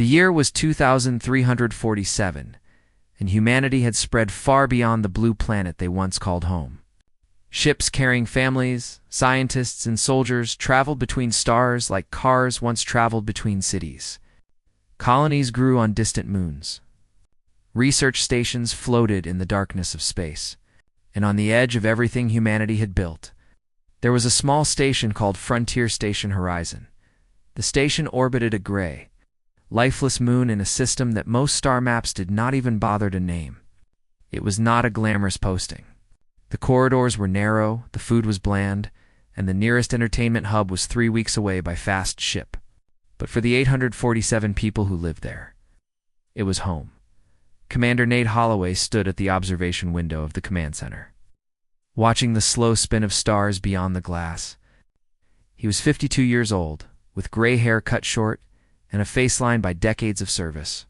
The year was 2347, and humanity had spread far beyond the blue planet they once called home. Ships carrying families, scientists, and soldiers traveled between stars like cars once traveled between cities. Colonies grew on distant moons. Research stations floated in the darkness of space, and on the edge of everything humanity had built, there was a small station called Frontier Station Horizon. The station orbited a gray, lifeless moon in a system that most star maps did not even bother to name. It was not a glamorous posting. The corridors were narrow, the food was bland, and the nearest entertainment hub was 3 weeks away by fast ship. But for the 847 people who lived there, it was home. Commander Nate Holloway stood at the observation window of the command center, watching the slow spin of stars beyond the glass. He was 52 years old, with gray hair cut short and a face lined by decades of service.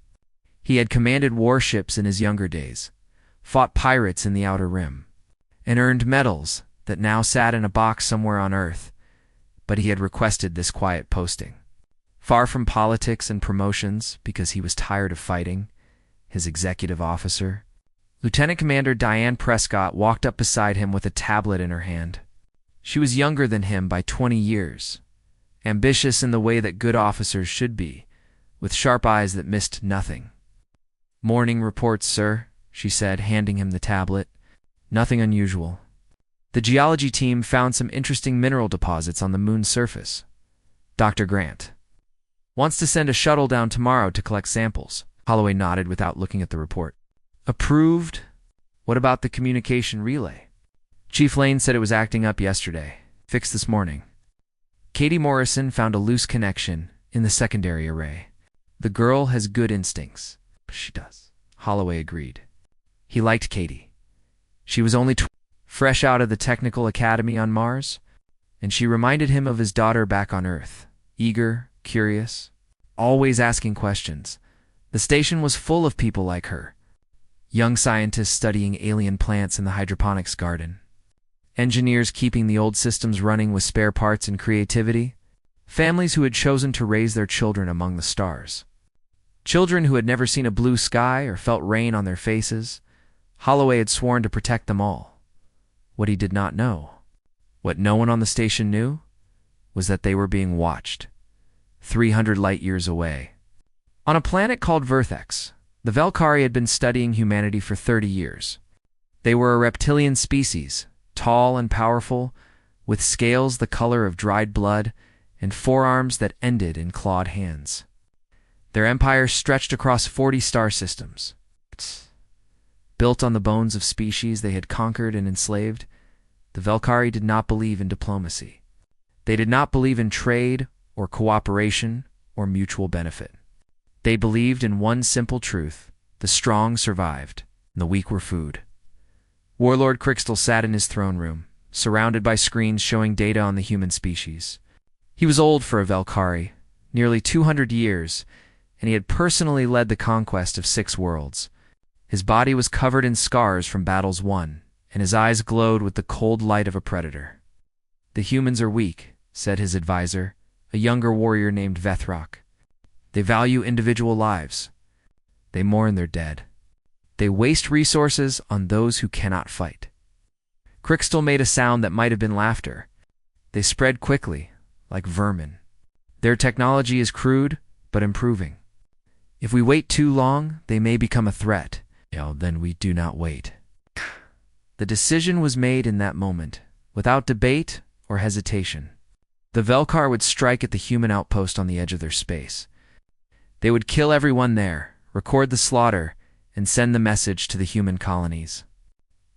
He had commanded warships in his younger days, fought pirates in the Outer Rim, and earned medals that now sat in a box somewhere on Earth, but he had requested this quiet posting. Far from politics and promotions because he was tired of fighting, his executive officer, Lieutenant Commander Diane Prescott walked up beside him with a tablet in her hand. She was younger than him by 20 years, ambitious in the way that good officers should be, with sharp eyes that missed nothing. "Morning reports, sir," she said, handing him the tablet. "Nothing unusual. The geology team found some interesting mineral deposits on the moon's surface. Dr. Grant wants to send a shuttle down tomorrow to collect samples." Holloway nodded without looking at the report. "Approved. What about the communication relay?" "Chief Lane said it was acting up yesterday. Fixed this morning. Katie Morrison found a loose connection in the secondary array. The girl has good instincts." "She does," Holloway agreed. He liked Katie. She was only fresh out of the technical academy on Mars, and she reminded him of his daughter back on Earth, eager, curious, always asking questions. The station was full of people like her. Young scientists studying alien plants in the hydroponics garden. Engineers keeping the old systems running with spare parts and creativity. Families who had chosen to raise their children among the stars. Children who had never seen a blue sky or felt rain on their faces. Holloway had sworn to protect them all. What he did not know, what no one on the station knew, was that they were being watched, 300 light-years away. On a planet called Vertex, the Velkari had been studying humanity for 30 years. They were a reptilian species, tall and powerful, with scales the color of dried blood and forearms that ended in clawed hands. Their empire stretched across 40 star systems. Built on the bones of species they had conquered and enslaved, the Velkari did not believe in diplomacy. They did not believe in trade or cooperation or mutual benefit. They believed in one simple truth: the strong survived, and the weak were food. Warlord Crixtal sat in his throne room, surrounded by screens showing data on the human species. He was old for a Velkari, nearly 200 years, and he had personally led the conquest of 6 worlds. His body was covered in scars from battles won, and his eyes glowed with the cold light of a predator. "The humans are weak," said his advisor, a younger warrior named Vethrok. "They value individual lives. They mourn their dead. They waste resources on those who cannot fight." Crixtal made a sound that might have been laughter. "They spread quickly, like vermin. Their technology is crude, but improving. If we wait too long, they may become a threat. Then we do not wait." The decision was made in that moment, without debate or hesitation. The Velkar would strike at the human outpost on the edge of their space. They would kill everyone there, record the slaughter, and send the message to the human colonies.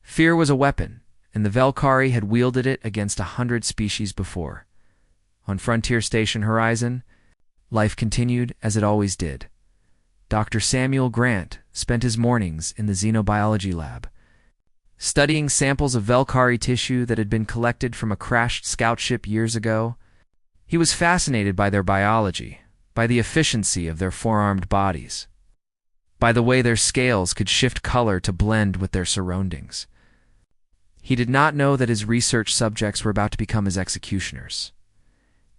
Fear was a weapon, and the Velkari had wielded it against 100 species before. On Frontier Station Horizon, life continued as it always did. Dr. Samuel Grant spent his mornings in the xenobiology lab, studying samples of Velkari tissue that had been collected from a crashed scout ship years ago. He was fascinated by their biology, by the efficiency of their four-armed bodies, by the way their scales could shift color to blend with their surroundings. He did not know that his research subjects were about to become his executioners.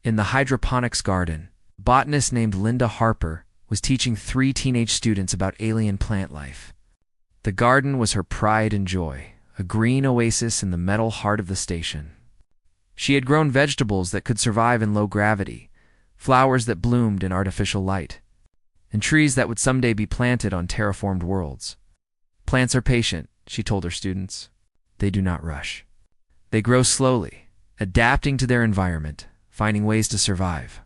In the hydroponics garden, a botanist named Linda Harper was teaching 3 teenage students about alien plant life. The garden was her pride and joy, a green oasis in the metal heart of the station. She had grown vegetables that could survive in low gravity, flowers that bloomed in artificial light, and trees that would someday be planted on terraformed worlds. Plants are patient, she told her students. They do not rush. They grow slowly, adapting to their environment, finding ways to survive.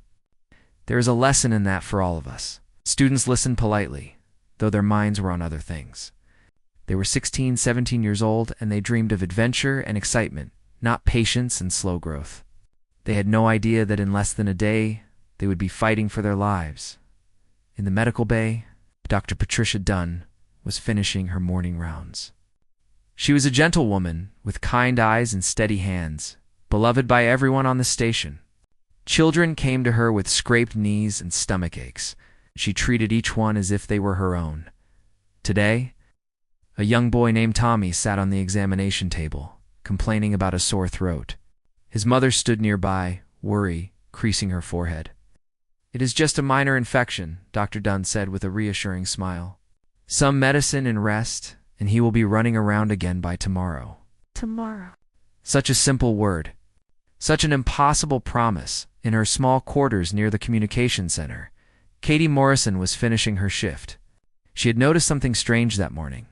There is a lesson in that for all of us. Students listened politely, though their minds were on other things. They were 16, 17 years old, and they dreamed of adventure and excitement, not patience and slow growth. They had no idea that in less than a day, they would be fighting for their lives. In the medical bay, Dr. Patricia Dunn was finishing her morning rounds. She was a gentle woman with kind eyes and steady hands, beloved by everyone on the station. Children came to her with scraped knees and stomach aches. She treated each one as if they were her own. Today, a young boy named Tommy sat on the examination table, complaining about a sore throat. His mother stood nearby, worry creasing her forehead. "It is just a minor infection," Dr. Dunn said with a reassuring smile. "Some medicine and rest, and he will be running around again by tomorrow." Tomorrow. Such a simple word. Such an impossible promise. In her small quarters near the communication center, Katie Morrison was finishing her shift. She had noticed something strange that morning.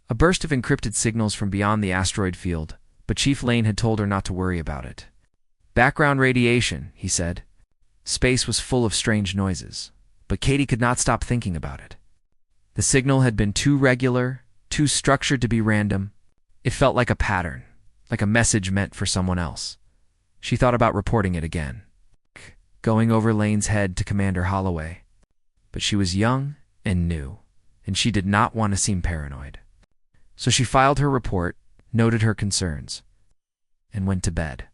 A burst of encrypted signals from beyond the asteroid field, but Chief Lane had told her not to worry about it. "Background radiation," he said. Space was full of strange noises, but Katie could not stop thinking about it. The signal had been too regular, too structured to be random. It felt like a pattern, like a message meant for someone else. She thought about reporting it again, going over Lane's head to Commander Holloway. But she was young and new, and she did not want to seem paranoid. So she filed her report, noted her concerns, and went to bed.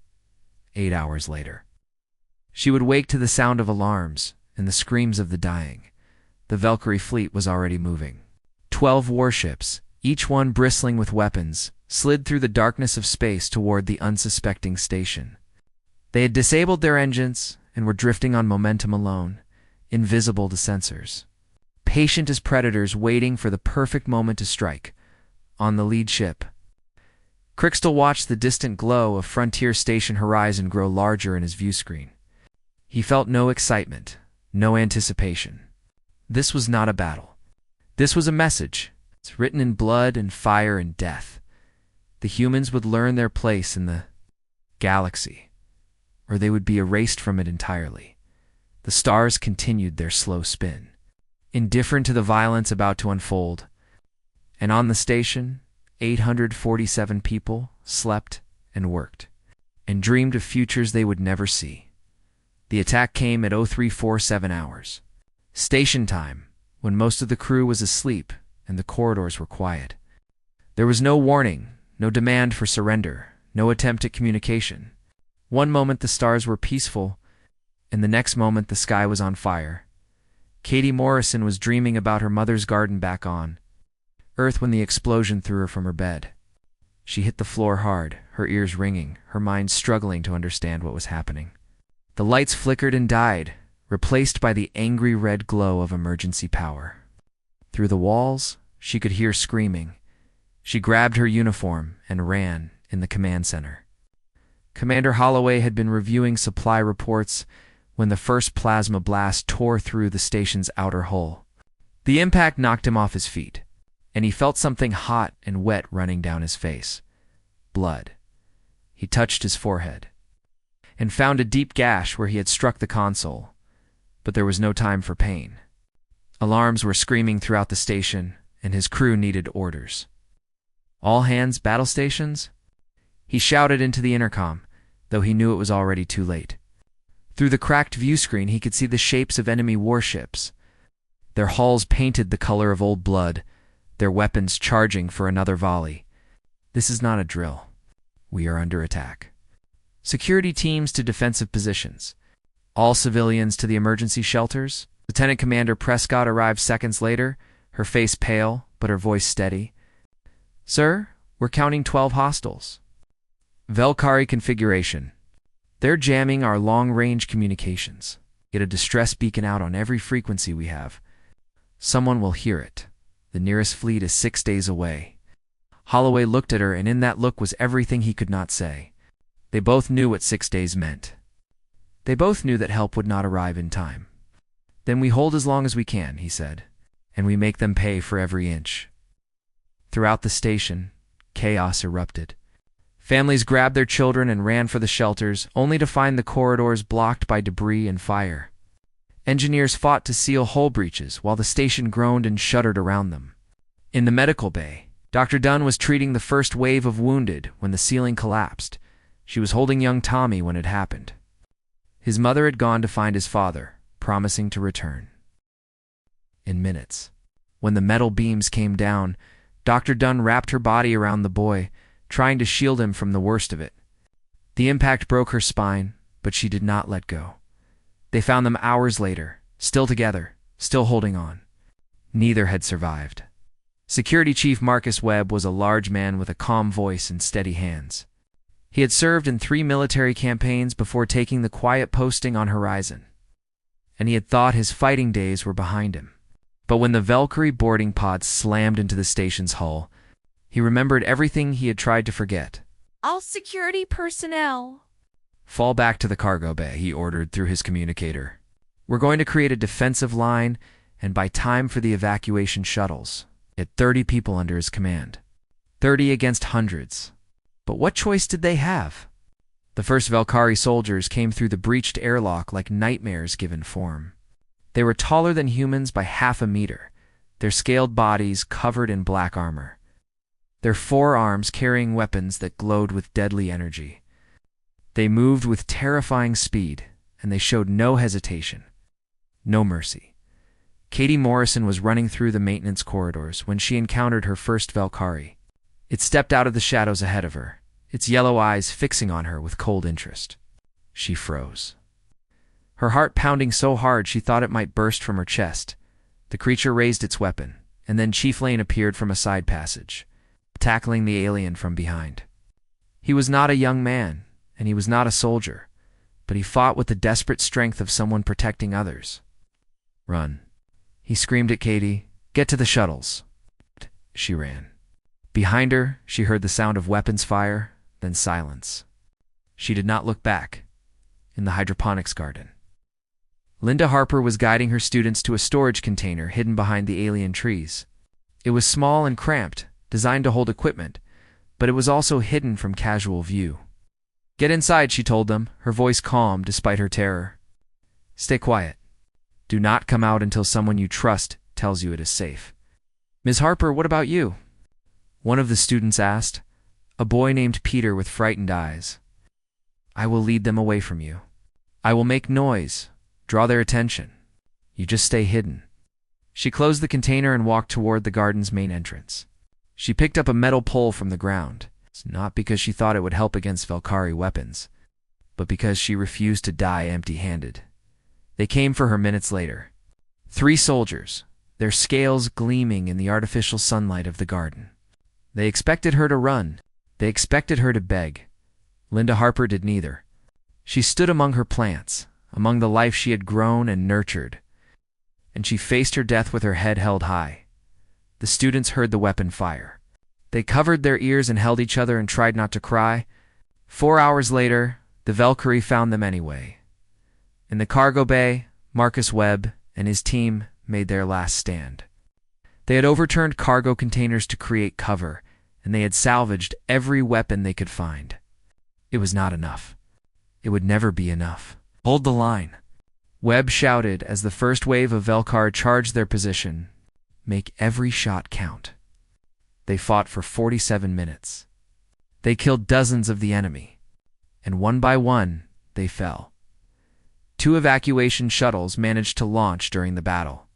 8 hours later. She would wake to the sound of alarms and the screams of the dying. The Valkyrie fleet was already moving. 12 warships, each one bristling with weapons, slid through the darkness of space toward the unsuspecting station. They had disabled their engines and were drifting on momentum alone, invisible to sensors. Patient as predators waiting for the perfect moment to strike. On the lead ship, Crixtal watched the distant glow of Frontier Station horizon grow larger in his view screen. He felt no excitement, no anticipation. This was not a battle. This was a message. It's written in blood and fire and death. The humans would learn their place in the galaxy, or they would be erased from it entirely. The stars continued their slow spin, indifferent to the violence about to unfold. And on the station, 847 people slept and worked, and dreamed of futures they would never see. The attack came at 0347 hours. Station time, when most of the crew was asleep and the corridors were quiet. There was no warning, no demand for surrender, no attempt at communication. One moment the stars were peaceful, and the next moment the sky was on fire. Katie Morrison was dreaming about her mother's garden back on Earth when the explosion threw her from her bed. She hit the floor hard, her ears ringing, her mind struggling to understand what was happening. The lights flickered and died, replaced by the angry red glow of emergency power. Through the walls, she could hear screaming. She grabbed her uniform and ran in the command center. Commander Holloway had been reviewing supply reports when the first plasma blast tore through the station's outer hull. The impact knocked him off his feet, and he felt something hot and wet running down his face. Blood. He touched his forehead and found a deep gash where he had struck the console, but there was no time for pain. Alarms were screaming throughout the station, and his crew needed orders. "All hands, battle stations?" He shouted into the intercom, though he knew it was already too late. Through the cracked view screen he could see the shapes of enemy warships, their hulls painted the color of old blood, their weapons charging for another volley. "This is not a drill. We are under attack. Security teams to defensive positions. All civilians to the emergency shelters." Lieutenant Commander Prescott arrived seconds later, her face pale, but her voice steady. "Sir, we're counting 12 hostiles. Velkari configuration. They're jamming our long-range communications." Get a distress beacon out on every frequency we have. Someone will hear it. The nearest fleet is 6 days away." Holloway looked at her, and in that look was everything he could not say. They both knew what 6 days meant. They both knew that help would not arrive in time. "Then we hold as long as we can," he said, "and we make them pay for every inch." Throughout the station, chaos erupted. Families grabbed their children and ran for the shelters, only to find the corridors blocked by debris and fire. Engineers fought to seal hull breaches while the station groaned and shuddered around them. In the medical bay, Dr. Dunn was treating the first wave of wounded when the ceiling collapsed. She was holding young Tommy when it happened. His mother had gone to find his father, promising to return. In minutes, when the metal beams came down, Dr. Dunn wrapped her body around the boy, trying to shield him from the worst of it. The impact broke her spine, but she did not let go. They found them hours later, still together, still holding on. Neither had survived. Security Chief Marcus Webb was a large man with a calm voice and steady hands. He had served in 3 military campaigns before taking the quiet posting on Horizon, and he had thought his fighting days were behind him. But when the Valkyrie boarding pod slammed into the station's hull, he remembered everything he had tried to forget. "All security personnel, "Fall back to the cargo bay," he ordered through his communicator. "We're going to create a defensive line and buy time for the evacuation shuttles." He had 30 people under his command. 30 against hundreds. But what choice did they have? The first Valkyrie soldiers came through the breached airlock like nightmares given form. They were taller than humans by half a meter, their scaled bodies covered in black armor, their forearms carrying weapons that glowed with deadly energy. They moved with terrifying speed, and they showed no hesitation, no mercy. Katie Morrison was running through the maintenance corridors when she encountered her first Valkyrie. It stepped out of the shadows ahead of her, its yellow eyes fixing on her with cold interest. She froze. Her heart pounding so hard she thought it might burst from her chest. The creature raised its weapon, and then Chief Lane appeared from a side passage, tackling the alien from behind. He was not a young man, and he was not a soldier, but he fought with the desperate strength of someone protecting others. "Run," he screamed at Katie. "Get to the shuttles." She ran. Behind her, she heard the sound of weapons fire, then silence. She did not look back. In the hydroponics garden, Linda Harper was guiding her students to a storage container hidden behind the alien trees. It was small and cramped, designed to hold equipment, but it was also hidden from casual view. "Get inside," she told them, her voice calm despite her terror. "Stay quiet. Do not come out until someone you trust tells you it is safe." "Ms. Harper, what about you?" one of the students asked, a boy named Peter with frightened eyes. "I will lead them away from you. I will make noise, draw their attention. You just stay hidden." She closed the container and walked toward the garden's main entrance. She picked up a metal pole from the ground, not because she thought it would help against Valkyrie weapons, but because she refused to die empty-handed. They came for her minutes later. 3 soldiers, their scales gleaming in the artificial sunlight of the garden. They expected her to run. They expected her to beg. Linda Harper did neither. She stood among her plants, among the life she had grown and nurtured, and she faced her death with her head held high. The students heard the weapon fire. They covered their ears and held each other and tried not to cry. 4 hours later, the Valkyrie found them anyway. In the cargo bay, Marcus Webb and his team made their last stand. They had overturned cargo containers to create cover, and they had salvaged every weapon they could find. It was not enough. It would never be enough. "Hold the line," Webb shouted as the first wave of Velkar charged their position. "Make every shot count." They fought for 47 minutes. They killed dozens of the enemy, and one by one, they fell. 2 evacuation shuttles managed to launch during the battle.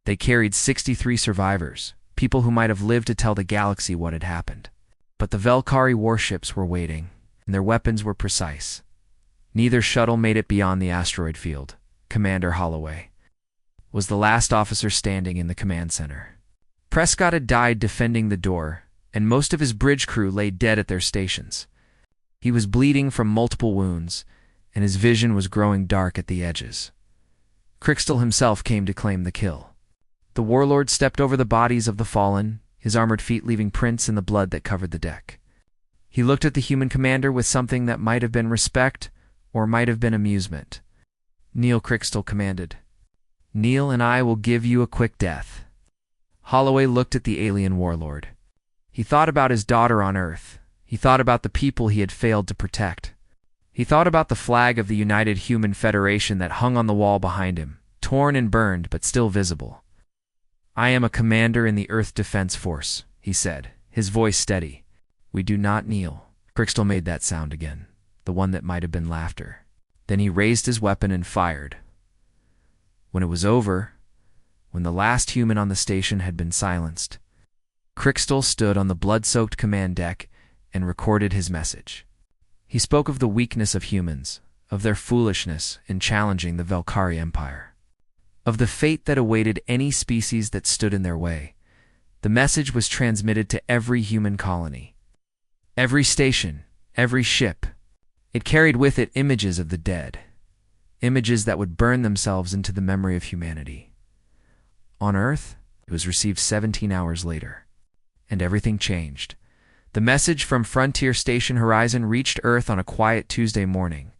They carried 63 survivors, people who might have lived to tell the galaxy what had happened. But the Valkyrie warships were waiting, and their weapons were precise. Neither shuttle made it beyond the asteroid field. Commander Holloway was the last officer standing in the command center. Prescott had died defending the door, and most of his bridge crew lay dead at their stations. He was bleeding from multiple wounds, and his vision was growing dark at the edges. Crystal himself came to claim the kill. The warlord stepped over the bodies of the fallen, his armored feet leaving prints in the blood that covered the deck. He looked at the human commander with something that might have been respect or might have been amusement. "Kneel," Crystal commanded. "Kneel and I will give you a quick death." Holloway looked at the alien warlord. He thought about his daughter on Earth. He thought about the people he had failed to protect. He thought about the flag of the United Human Federation that hung on the wall behind him, torn and burned but still visible. "I am a commander in the Earth Defense Force," he said, his voice steady. "We do not kneel." Crystal made that sound again, the one that might have been laughter. Then he raised his weapon and fired. When it was over, when the last human on the station had been silenced, Crystal stood on the blood-soaked command deck and recorded his message. He spoke of the weakness of humans, of their foolishness in challenging the Velkari Empire, of the fate that awaited any species that stood in their way. The message was transmitted to every human colony, every station, every ship. It carried with it images of the dead, images that would burn themselves into the memory of humanity. On Earth, it was received 17 hours later, and everything changed. The message from Frontier Station Horizon reached Earth on a quiet Tuesday morning.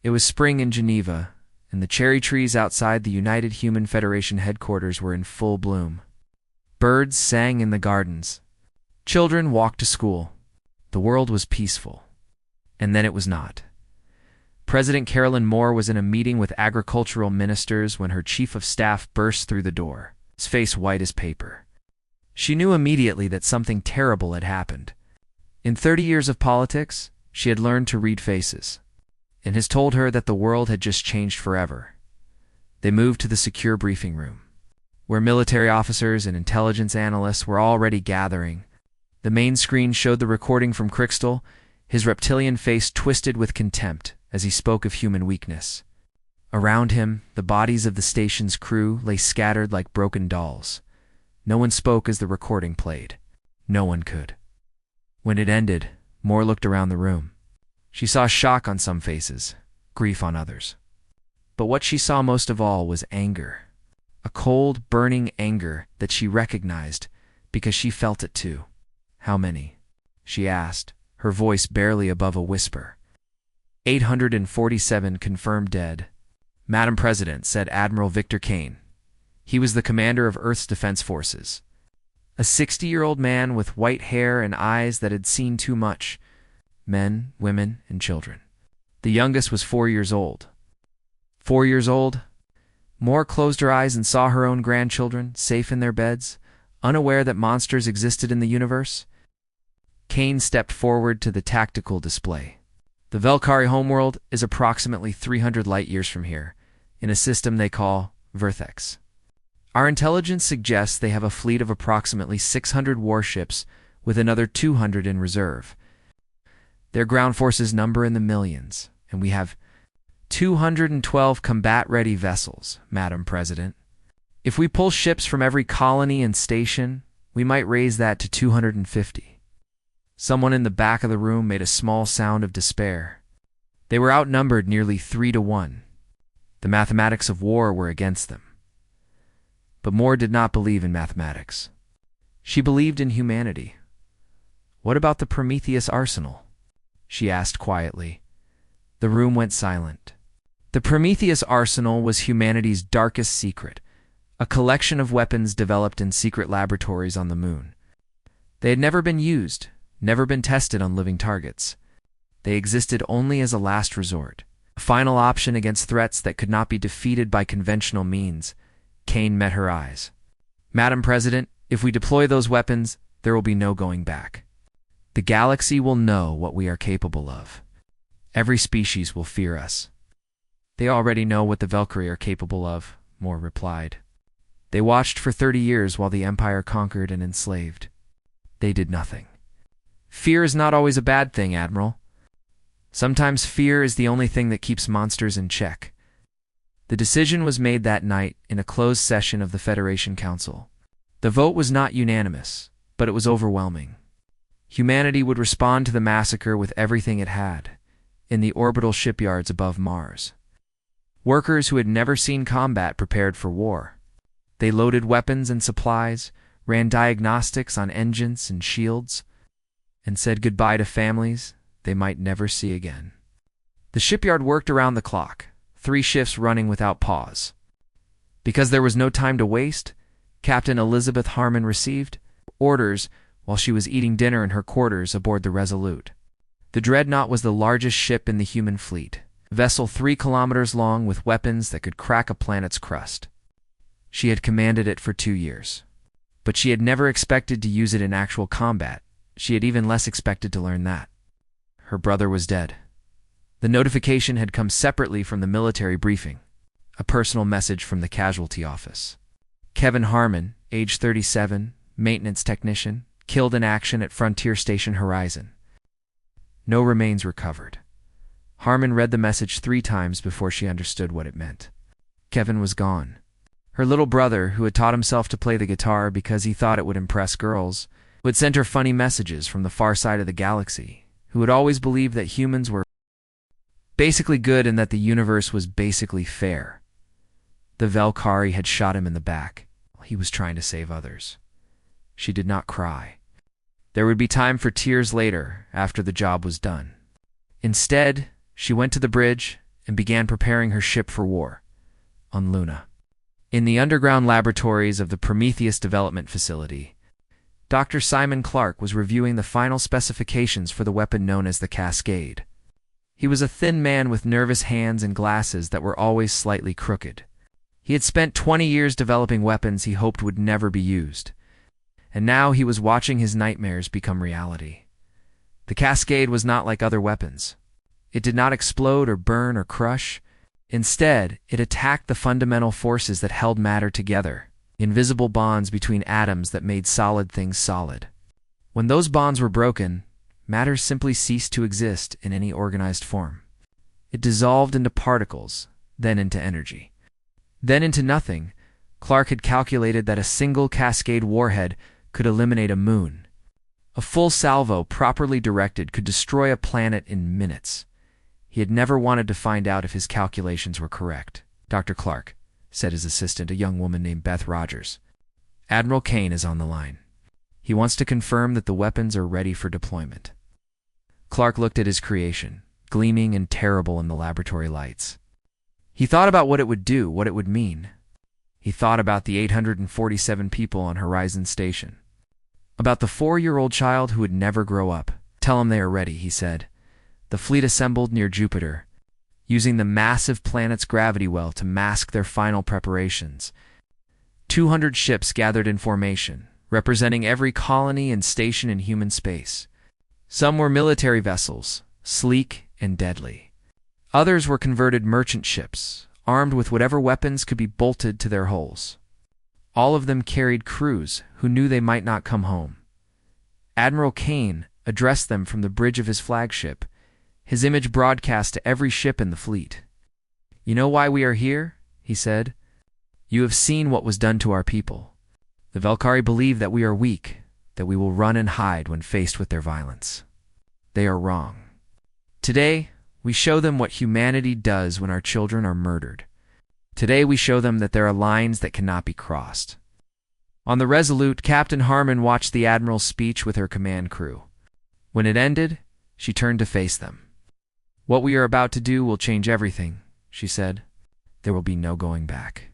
It was spring in Geneva, and the cherry trees outside the United Human Federation headquarters were in full bloom. Birds sang in the gardens. Children walked to school. The world was peaceful. And then it was not. President Carolyn Moore was in a meeting with agricultural ministers when her chief of staff burst through the door, his face white as paper. She knew immediately that something terrible had happened. In 30 years of politics, she had learned to read faces, and has told her that the world had just changed forever. They moved to the secure briefing room, where military officers and intelligence analysts were already gathering. The main screen showed the recording from Crystal, his reptilian face twisted with contempt as he spoke of human weakness. Around him, the bodies of the station's crew lay scattered like broken dolls. No one spoke as the recording played. No one could. When it ended, Moore looked around the room. She saw shock on some faces, grief on others. But what she saw most of all was anger. A cold, burning anger that she recognized because she felt it too. "How many?" she asked, her voice barely above a whisper. 847 confirmed dead. "Madam President," said Admiral Victor Kane. He was the commander of Earth's defense forces. A 60-year-old man with white hair and eyes that had seen too much. Men, women, and children. The youngest was 4 years old. 4 years old? Moore closed her eyes and saw her own grandchildren, safe in their beds, unaware that monsters existed in the universe. Kane stepped forward to the tactical display. "The Velkari homeworld is approximately 300 light-years from here, in a system they call Vertex. Our intelligence suggests they have a fleet of approximately 600 warships with another 200 in reserve. Their ground forces number in the millions, and we have 212 combat-ready vessels, Madam President. If we pull ships from every colony and station, we might raise that to 250. Someone in the back of the room made a small sound of despair. They were outnumbered nearly 3-1. The mathematics of war were against them. But Moore did not believe in mathematics. She believed in humanity. "What about the Prometheus arsenal?" she asked quietly. The room went silent. The Prometheus arsenal was humanity's darkest secret, a collection of weapons developed in secret laboratories on the moon. They had never been used, never been tested on living targets. They existed only as a last resort, a final option against threats that could not be defeated by conventional means. Kane met her eyes. "Madam President, if we deploy those weapons, there will be no going back. The galaxy will know what we are capable of. Every species will fear us." "They already know what the Velkari are capable of," Moore replied. "They watched for 30 years while the Empire conquered and enslaved. They did nothing." "Fear is not always a bad thing, Admiral. Sometimes fear is the only thing that keeps monsters in check." The decision was made that night in a closed session of the Federation Council. The vote was not unanimous, but it was overwhelming. Humanity would respond to the massacre with everything it had, in the orbital shipyards above Mars. Workers who had never seen combat prepared for war. They loaded weapons and supplies, ran diagnostics on engines and shields, and said goodbye to families they might never see again. The shipyard worked around the clock, 3 shifts running without pause. Because there was no time to waste, Captain Elizabeth Harmon received orders while she was eating dinner in her quarters aboard the Resolute. The Dreadnought was the largest ship in the human fleet, a vessel 3 kilometers long with weapons that could crack a planet's crust. She had commanded it for 2 years. But she had never expected to use it in actual combat. She had even less expected to learn that. Her brother was dead. The notification had come separately from the military briefing, a personal message from the casualty office. Kevin Harmon, age 37, maintenance technician, killed in action at Frontier Station Horizon. No remains recovered. Harmon read the message 3 times before she understood what it meant. Kevin was gone. Her little brother, who had taught himself to play the guitar because he thought it would impress girls, would send her funny messages from the far side of the galaxy, who had always believed that humans were basically good and that the universe was basically fair. The Valkyrie had shot him in the back. He was trying to save others. She did not cry. There would be time for tears later, after the job was done. Instead, she went to the bridge and began preparing her ship for war, on Luna. In the underground laboratories of the Prometheus Development Facility, Dr. Simon Clark was reviewing the final specifications for the weapon known as the Cascade. He was a thin man with nervous hands and glasses that were always slightly crooked. He had spent 20 years developing weapons he hoped would never be used, and now he was watching his nightmares become reality. The Cascade was not like other weapons. It did not explode or burn or crush. Instead, it attacked the fundamental forces that held matter together, invisible bonds between atoms that made solid things solid. When those bonds were broken, matter simply ceased to exist in any organized form. It dissolved into particles, then into energy, then into nothing. Clark had calculated that a single Cascade warhead could eliminate a moon. A full salvo properly directed could destroy a planet in minutes. He had never wanted to find out if his calculations were correct. "Dr. Clark," said his assistant, a young woman named Beth Rogers. "Admiral Kane is on the line. He wants to confirm that the weapons are ready for deployment." Clark looked at his creation, gleaming and terrible in the laboratory lights. He thought about what it would do, what it would mean. He thought about the 847 people on Horizon Station. About the 4-year-old child who would never grow up. "Tell them they are ready," he said. The fleet assembled near Jupiter, using the massive planet's gravity well to mask their final preparations. 200 ships gathered in formation, representing every colony and station in human space. Some were military vessels, sleek and deadly. Others were converted merchant ships, armed with whatever weapons could be bolted to their hulls. All of them carried crews who knew they might not come home. Admiral Kane addressed them from the bridge of his flagship, his image broadcast to every ship in the fleet. "You know why we are here?" he said. "You have seen what was done to our people. The Valkyrie believe that we are weak, that we will run and hide when faced with their violence. They are wrong. Today, we show them what humanity does when our children are murdered. Today we show them that there are lines that cannot be crossed." On the Resolute, Captain Harmon watched the Admiral's speech with her command crew. When it ended, she turned to face them. "What we are about to do will change everything," she said. "There will be no going back.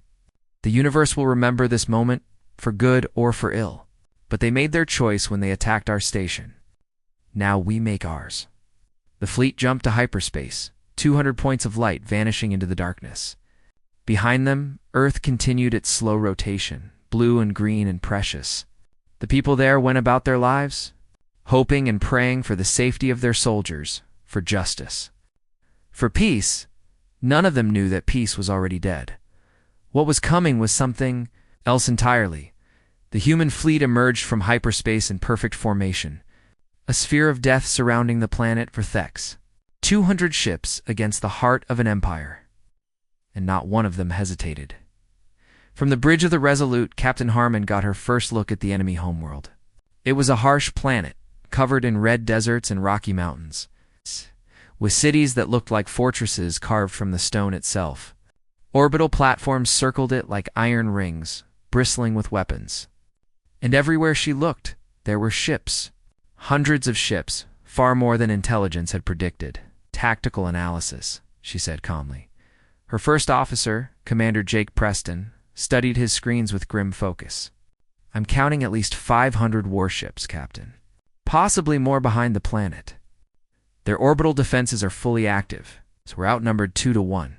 The universe will remember this moment, for good or for ill. But they made their choice when they attacked our station. Now we make ours." The fleet jumped to hyperspace, 200 points of light vanishing into the darkness. Behind them, Earth continued its slow rotation, blue and green and precious. The people there went about their lives, hoping and praying for the safety of their soldiers, for justice. For peace, none of them knew that peace was already dead. What was coming was something else entirely. The human fleet emerged from hyperspace in perfect formation, a sphere of death surrounding the planet for Thex. 200 ships against the heart of an empire. And not one of them hesitated. From the bridge of the Resolute, Captain Harmon got her first look at the enemy homeworld. It was a harsh planet, covered in red deserts and rocky mountains, with cities that looked like fortresses carved from the stone itself. Orbital platforms circled it like iron rings, bristling with weapons. And everywhere she looked, there were ships. Hundreds of ships, far more than intelligence had predicted. Tactical analysis, she said calmly. Her first officer, Commander Jake Preston, studied his screens with grim focus. I'm counting at least 500 warships, Captain. Possibly more behind the planet. Their orbital defenses are fully active, so we're outnumbered 2-1.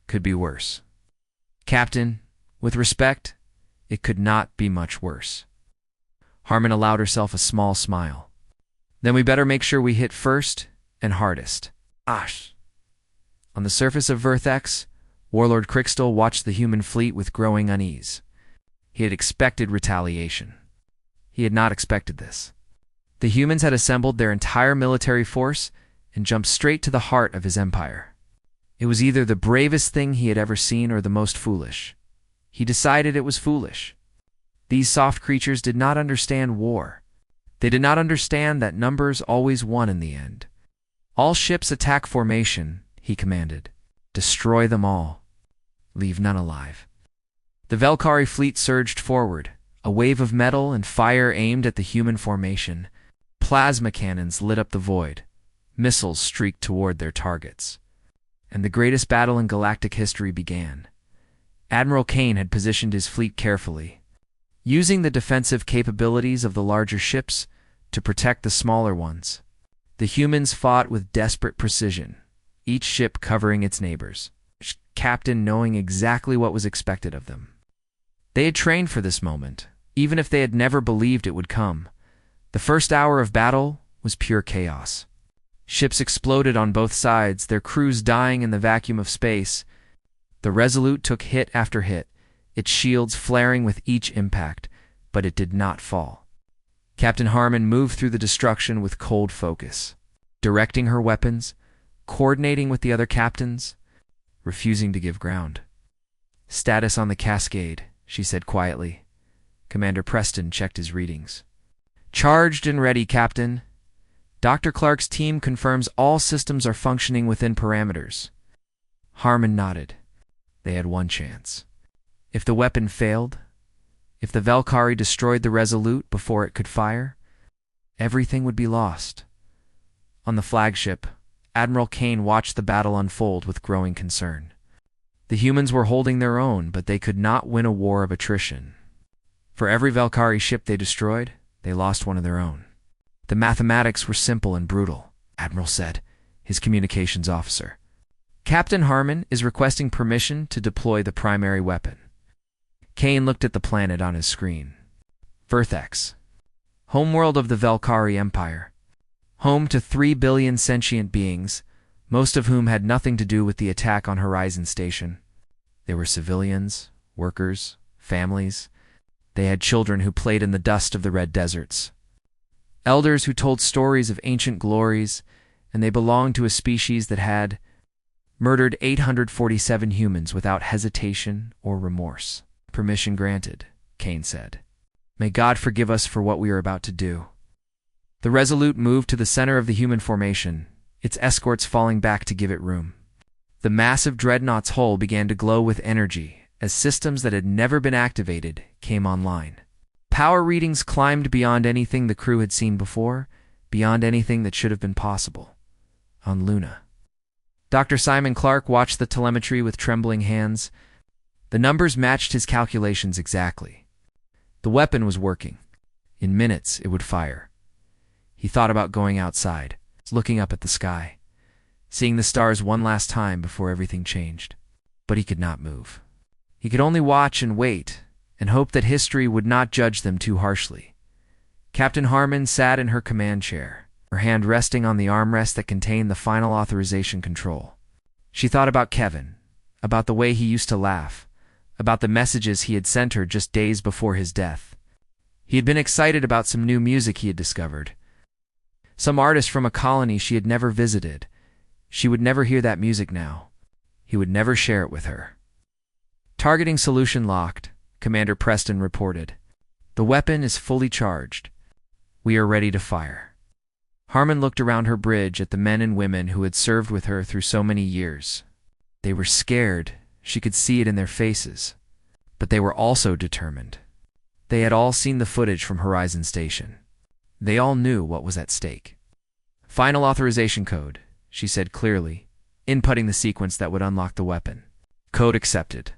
Could be worse. Captain, with respect, it could not be much worse. Harmon allowed herself a small smile. Then we better make sure we hit first and hardest. Osh. On the surface of World.This, Warlord Crystal watched the human fleet with growing unease. He had expected retaliation. He had not expected this. The humans had assembled their entire military force and jumped straight to the heart of his empire. It was either the bravest thing he had ever seen or the most foolish. He decided it was foolish. These soft creatures did not understand war. They did not understand that numbers always won in the end. All ships attack formation, he commanded. Destroy them all. Leave none alive. The Velkari fleet surged forward, a wave of metal and fire aimed at the human formation. Plasma cannons lit up the void. Missiles streaked toward their targets. And the greatest battle in galactic history began. Admiral Kane had positioned his fleet carefully, using the defensive capabilities of the larger ships to protect the smaller ones. The humans fought with desperate precision, each ship covering its neighbors, each captain knowing exactly what was expected of them. They had trained for this moment, even if they had never believed it would come. The first hour of battle was pure chaos. Ships exploded on both sides, their crews dying in the vacuum of space. The Resolute took hit after hit, its shields flaring with each impact, but it did not fall. Captain Harmon moved through the destruction with cold focus, directing her weapons, coordinating with the other captains, refusing to give ground. Status on the Cascade, she said quietly. Commander Preston checked his readings. Charged and ready, Captain. Dr. Clark's team confirms all systems are functioning within parameters. Harmon nodded. They had one chance. If the weapon failed, if the Velkari destroyed the Resolute before it could fire, everything would be lost. On the flagship, Admiral Kane watched the battle unfold with growing concern. The humans were holding their own, but they could not win a war of attrition. For every Velkari ship they destroyed, they lost one of their own. The mathematics were simple and brutal, Admiral said, his communications officer. Captain Harmon is requesting permission to deploy the primary weapon. Kane looked at the planet on his screen. World.This, homeworld of the Velkari Empire. Home to 3 billion sentient beings, most of whom had nothing to do with the attack on Horizon Station. They were civilians, workers, families. They had children who played in the dust of the red deserts. Elders who told stories of ancient glories, and they belonged to a species that had murdered 847 humans without hesitation or remorse. Permission granted, Kane said. May God forgive us for what we are about to do. The Resolute moved to the center of the human formation, its escorts falling back to give it room. The massive dreadnought's hull began to glow with energy as systems that had never been activated came online. Power readings climbed beyond anything the crew had seen before, beyond anything that should have been possible. On Luna. Dr. Simon Clark watched the telemetry with trembling hands. The numbers matched his calculations exactly. The weapon was working. In minutes, it would fire. He thought about going outside, looking up at the sky, seeing the stars one last time before everything changed. But he could not move. He could only watch and wait, and hope that history would not judge them too harshly. Captain Harmon sat in her command chair, her hand resting on the armrest that contained the final authorization control. She thought about Kevin, about the way he used to laugh, about the messages he had sent her just days before his death. He had been excited about some new music he had discovered. Some artist from a colony she had never visited. She would never hear that music now. He would never share it with her. Targeting solution locked, Commander Preston reported. The weapon is fully charged. We are ready to fire. Harmon looked around her bridge at the men and women who had served with her through so many years. They were scared She could see it in their faces. But they were also determined. They had all seen the footage from Horizon Station. They all knew what was at stake. "Final authorization code," she said clearly, inputting the sequence that would unlock the weapon. Code accepted.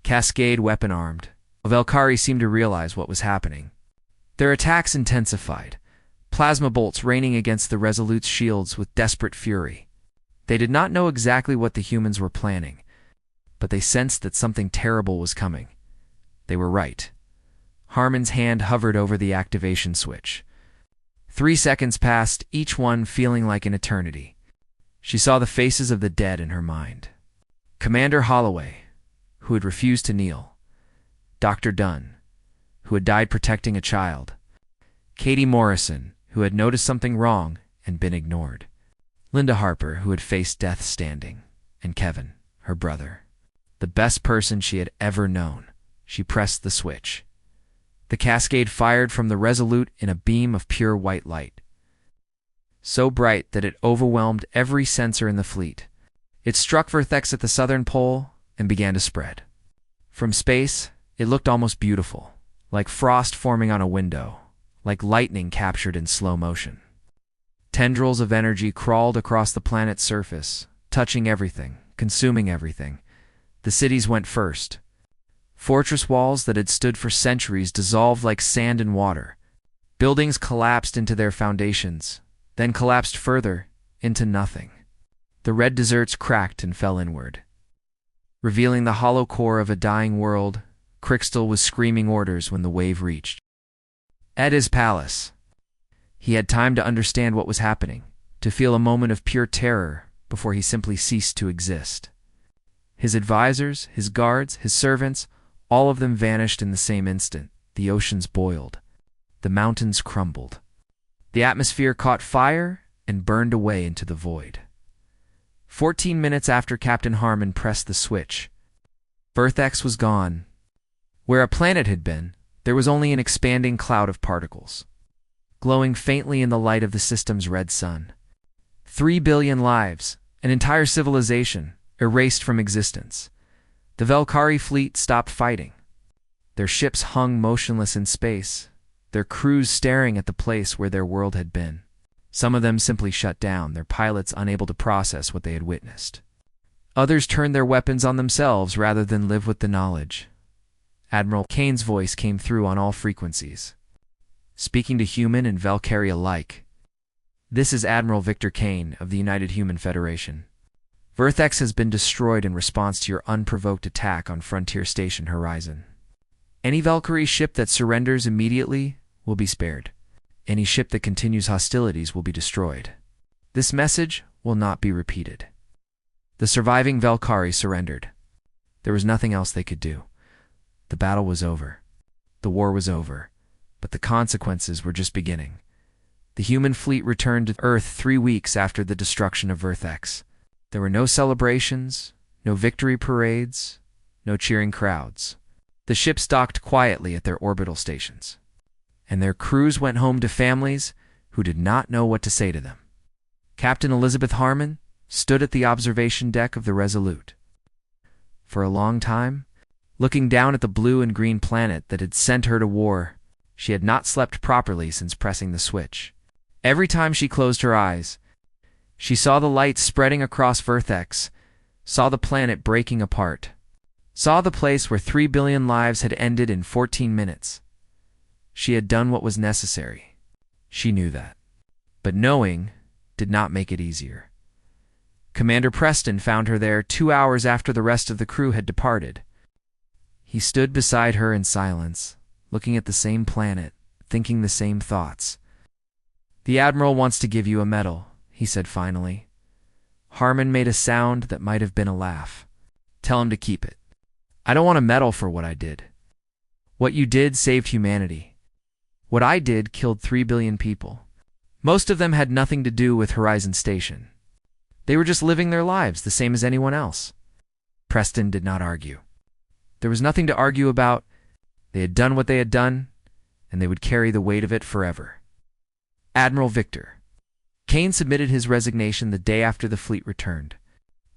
Cascade weapon armed. Valkyrie seemed to realize what was happening. Their attacks intensified, plasma bolts raining against the Resolute's shields with desperate fury. They did not know exactly what the humans were planning, but they sensed that something terrible was coming. They were right. Harmon's hand hovered over the activation switch. 3 seconds passed, each one feeling like an eternity. She saw the faces of the dead in her mind. Commander Holloway, who had refused to kneel. Dr. Dunn, who had died protecting a child. Katie Morrison, who had noticed something wrong and been ignored. Linda Harper, who had faced death standing. And Kevin, her brother. The best person she had ever known. She pressed the switch. The cascade fired from the Resolute in a beam of pure white light. So bright that it overwhelmed every sensor in the fleet. It struck Vertex at the southern pole and began to spread. From space, it looked almost beautiful, like frost forming on a window, like lightning captured in slow motion. Tendrils of energy crawled across the planet's surface, touching everything, consuming everything. The cities went first. Fortress walls that had stood for centuries dissolved like sand in water. Buildings collapsed into their foundations, then collapsed further into nothing. The red deserts cracked and fell inward. Revealing the hollow core of a dying world, Crystal was screaming orders when the wave reached. At his palace, he had time to understand what was happening, to feel a moment of pure terror before he simply ceased to exist. His advisors, his guards, his servants, all of them vanished in the same instant. The oceans boiled. The mountains crumbled. The atmosphere caught fire and burned away into the void. 14 minutes after Captain Harmon pressed the switch, Vertex was gone. Where a planet had been, there was only an expanding cloud of particles, glowing faintly in the light of the system's red sun. 3 billion lives, an entire civilization, erased from existence. The Valkyrie fleet stopped fighting. Their ships hung motionless in space, their crews staring at the place where their world had been. Some of them simply shut down, their pilots unable to process what they had witnessed. Others turned their weapons on themselves rather than live with the knowledge. Admiral Kane's voice came through on all frequencies, speaking to human and Valkyrie alike. "This is Admiral Victor Kane of the United Human Federation. Vertex has been destroyed in response to your unprovoked attack on Frontier Station Horizon. Any Valkyrie ship that surrenders immediately will be spared. Any ship that continues hostilities will be destroyed. This message will not be repeated." The surviving Valkyrie surrendered. There was nothing else they could do. The battle was over. The war was over. But the consequences were just beginning. The human fleet returned to Earth 3 weeks after the destruction of Vertex. There were no celebrations, no victory parades, no cheering crowds. The ships docked quietly at their orbital stations, and their crews went home to families who did not know what to say to them. Captain Elizabeth Harmon stood at the observation deck of the Resolute. For a long time, looking down at the blue and green planet that had sent her to war, she had not slept properly since pressing the switch. Every time she closed her eyes, she saw the light spreading across Vertex, saw the planet breaking apart, saw the place where 3 billion lives had ended in 14 minutes. She had done what was necessary. She knew that. But knowing did not make it easier. Commander Preston found her there 2 hours after the rest of the crew had departed. He stood beside her in silence, looking at the same planet, thinking the same thoughts. "The Admiral wants to give you a medal," he said finally. Harmon made a sound that might have been a laugh. "Tell him to keep it. I don't want a medal for what I did. What you did saved humanity. What I did killed 3 billion people. Most of them had nothing to do with Horizon Station. They were just living their lives the same as anyone else." Preston did not argue. There was nothing to argue about. They had done what they had done, and they would carry the weight of it forever. "Admiral Victor." Kane submitted his resignation the day after the fleet returned.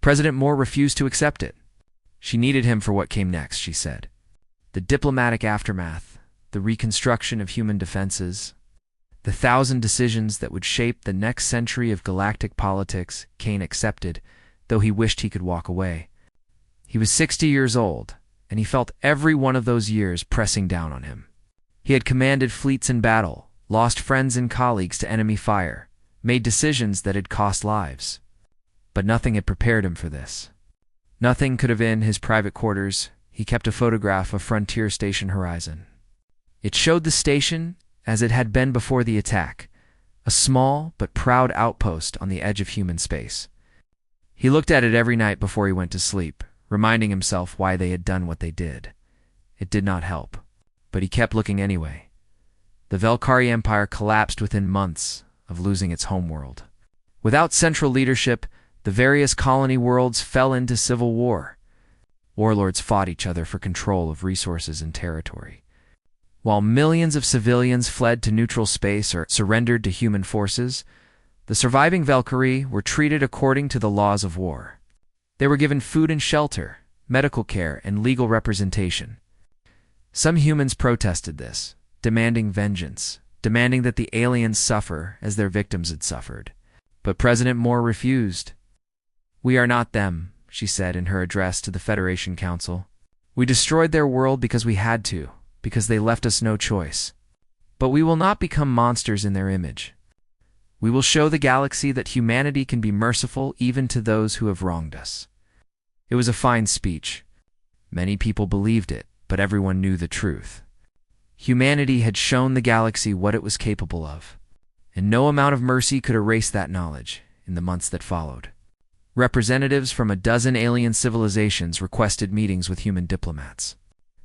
President Moore refused to accept it. She needed him for what came next, she said. The diplomatic aftermath, the reconstruction of human defenses, the 1,000 decisions that would shape the next century of galactic politics. Kane accepted, though he wished he could walk away. He was 60 years old, and he felt every one of those years pressing down on him. He had commanded fleets in battle, lost friends and colleagues to enemy fire, made decisions that had cost lives. But nothing had prepared him for this. Nothing could have. In his private quarters, he kept a photograph of Frontier Station Horizon. It showed the station as it had been before the attack, a small but proud outpost on the edge of human space. He looked at it every night before he went to sleep, reminding himself why they had done what they did. It did not help, but he kept looking anyway. The Velkari Empire collapsed within months of losing its homeworld. Without central leadership, the various colony worlds fell into civil war. Warlords fought each other for control of resources and territory. While millions of civilians fled to neutral space or surrendered to human forces, the surviving Velkari were treated according to the laws of war. They were given food and shelter, medical care, and legal representation. Some humans protested this, demanding vengeance, demanding that the aliens suffer as their victims had suffered. But President Moore refused. "We are not them," she said in her address to the Federation Council. "We destroyed their world because we had to, because they left us no choice. But we will not become monsters in their image. We will show the galaxy that humanity can be merciful even to those who have wronged us." It was a fine speech. Many people believed it, but everyone knew the truth. Humanity had shown the galaxy what it was capable of, and no amount of mercy could erase that knowledge. In the months that followed, representatives from a dozen alien civilizations requested meetings with human diplomats.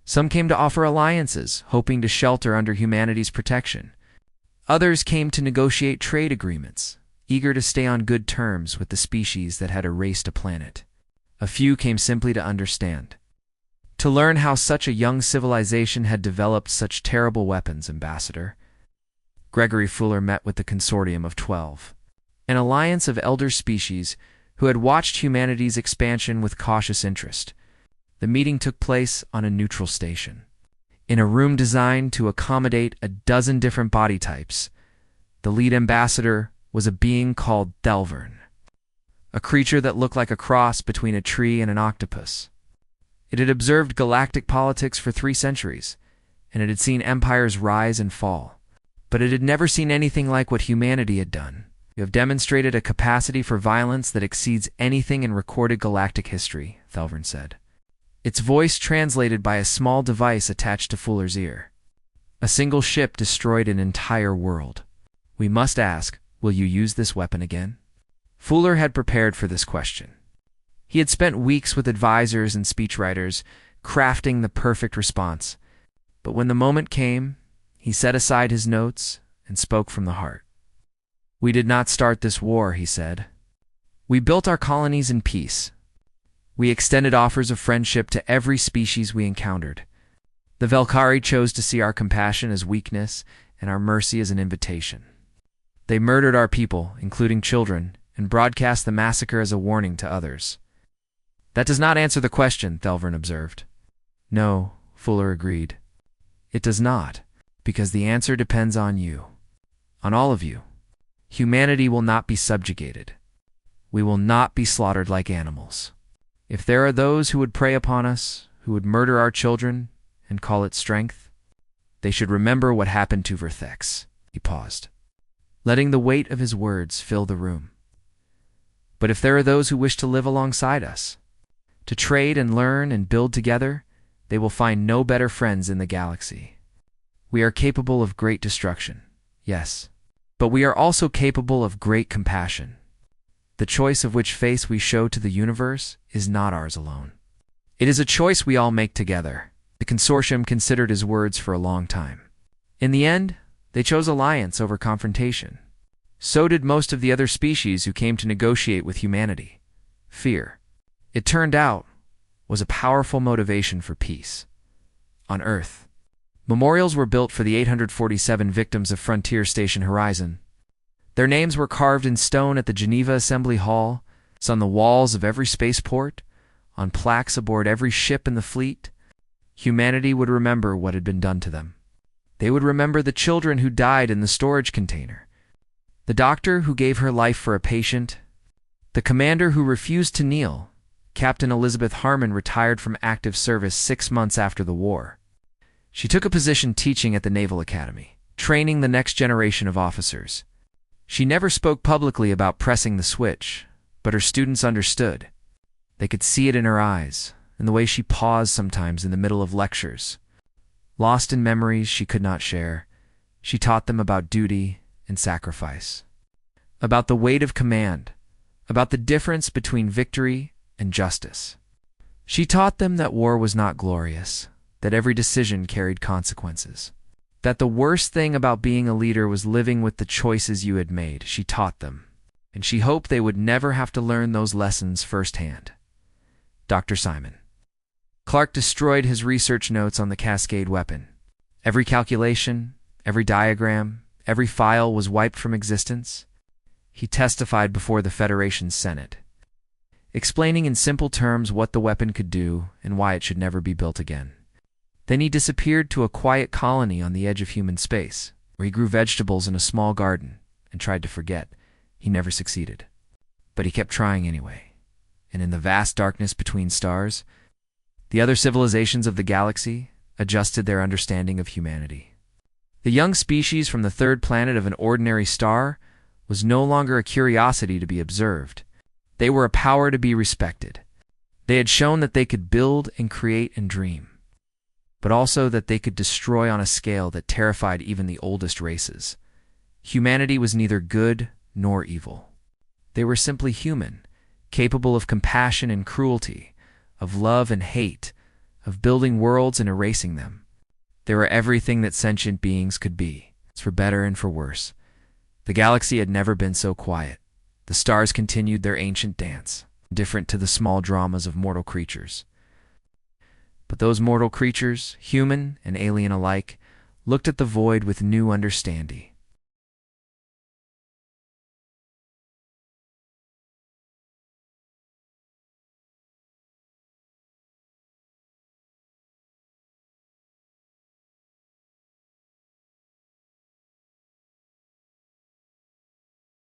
Some came to offer alliances, hoping to shelter under humanity's protection. Others came to negotiate trade agreements, eager to stay on good terms with the species that had erased a planet. A few came simply to understand, to learn how such a young civilization had developed such terrible weapons. Ambassador Gregory Fuller met with the Consortium of 12, an alliance of elder species who had watched humanity's expansion with cautious interest. The meeting took place on a neutral station, in a room designed to accommodate a dozen different body types. The lead ambassador was a being called Thelvern, a creature that looked like a cross between a tree and an octopus. It had observed galactic politics for 3 centuries, and it had seen empires rise and fall. But it had never seen anything like what humanity had done. "You have demonstrated a capacity for violence that exceeds anything in recorded galactic history," Thelvern said, its voice translated by a small device attached to Fuller's ear. "A single ship destroyed an entire world. We must ask, will you use this weapon again?" Fuller had prepared for this question. He had spent weeks with advisors and speechwriters, crafting the perfect response. But when the moment came, he set aside his notes and spoke from the heart. "We did not start this war," he said. "We built our colonies in peace. We extended offers of friendship to every species we encountered. The Velkari chose to see our compassion as weakness and our mercy as an invitation. They murdered our people, including children, and broadcast the massacre as a warning to others." "That does not answer the question," Thelvern observed. "No," Fuller agreed. "It does not, because the answer depends on you, on all of you. Humanity will not be subjugated. We will not be slaughtered like animals. If there are those who would prey upon us, who would murder our children and call it strength, they should remember what happened to Verthex." He paused, letting the weight of his words fill the room. "But if there are those who wish to live alongside us, to trade and learn and build together, they will find no better friends in the galaxy. We are capable of great destruction, yes, but we are also capable of great compassion. The choice of which face we show to the universe is not ours alone. It is a choice we all make together." The consortium considered his words for a long time. In the end, they chose alliance over confrontation. So did most of the other species who came to negotiate with humanity. Fear, it turned out, was a powerful motivation for peace. On Earth, memorials were built for the 847 victims of Frontier Station Horizon. Their names were carved in stone at the Geneva Assembly Hall, on the walls of every spaceport, on plaques aboard every ship in the fleet, humanity would remember what had been done to them. They would remember the children who died in the storage container, the doctor who gave her life for a patient, the commander who refused to kneel. Captain Elizabeth Harmon retired from active service 6 months after the war. She took a position teaching at the Naval Academy, training the next generation of officers. She never spoke publicly about pressing the switch, but her students understood. They could see it in her eyes, in the way she paused sometimes in the middle of lectures. Lost in memories she could not share, she taught them about duty and sacrifice, about the weight of command, about the difference between victory and justice. She taught them that war was not glorious, that every decision carried consequences, that the worst thing about being a leader was living with the choices you had made. She taught them, and she hoped they would never have to learn those lessons firsthand. Dr. Simon Clark destroyed his research notes on the Cascade weapon. Every calculation, every diagram, every file was wiped from existence. He testified before the Federation's Senate, explaining in simple terms what the weapon could do and why it should never be built again. Then he disappeared to a quiet colony on the edge of human space, where he grew vegetables in a small garden and tried to forget. He never succeeded. But he kept trying anyway. And in the vast darkness between stars, the other civilizations of the galaxy adjusted their understanding of humanity. The young species from the third planet of an ordinary star was no longer a curiosity to be observed. They were a power to be respected. They had shown that they could build and create and dream, but also that they could destroy on a scale that terrified even the oldest races. Humanity was neither good nor evil. They were simply human, capable of compassion and cruelty, of love and hate, of building worlds and erasing them. They were everything that sentient beings could be, for better and for worse. The galaxy had never been so quiet. The stars continued their ancient dance, different to the small dramas of mortal creatures. But those mortal creatures, human and alien alike, looked at the void with new understanding.